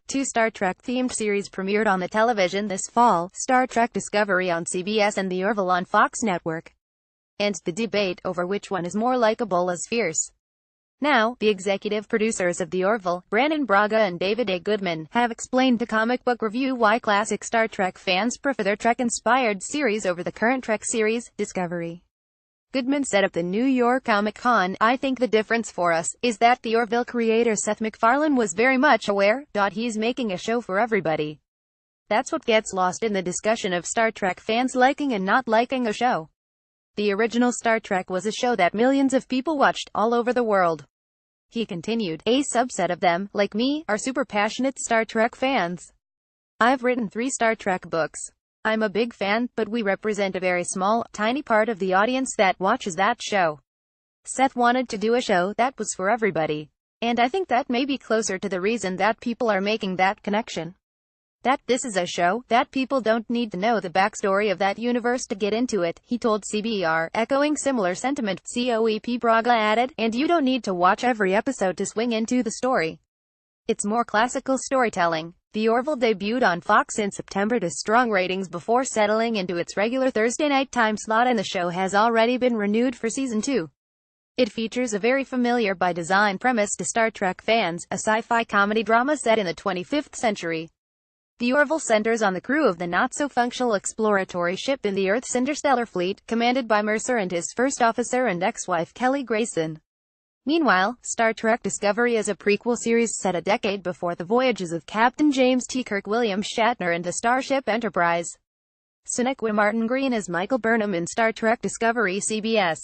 Two Star Trek-themed series premiered on the television this fall, Star Trek Discovery on CBS and The Orville on Fox Network. And the debate over which one is more likable is fierce. Now, the executive producers of The Orville, Brandon Braga and David A. Goodman, have explained to Comic Book Review why classic Star Trek fans prefer their Trek-inspired series over the current Trek series, Discovery. Goodman said at the New York Comic Con, "I think the difference for us is that the Orville creator Seth MacFarlane was very much aware he's making a show for everybody. That's what gets lost in the discussion of Star Trek fans liking and not liking a show. The original Star Trek was a show that millions of people watched, all over the world." He continued, "A subset of them, like me, are super passionate Star Trek fans. I've written 3 Star Trek books. I'm a big fan, but we represent a very small, tiny part of the audience that watches that show. Seth wanted to do a show that was for everybody. And I think that may be closer to the reason that people are making that connection. That this is a show that people don't need to know the backstory of that universe to get into it," he told CBR, echoing similar sentiment. COEP Braga added, "And you don't need to watch every episode to swing into the story. It's more classical storytelling." The Orville debuted on Fox in September to strong ratings before settling into its regular Thursday night time slot, and the show has already been renewed for season 2. It features a very familiar by design premise to Star Trek fans, a sci-fi comedy drama set in the 25th century. The Orville centers on the crew of the not-so-functional exploratory ship in the Earth's interstellar fleet, commanded by Mercer and his first officer and ex-wife Kelly Grayson. Meanwhile, Star Trek Discovery is a prequel series set a decade before the voyages of Captain James T. Kirk William Shatner and the Starship Enterprise. Sonequa Martin Green as Michael Burnham in Star Trek Discovery CBS.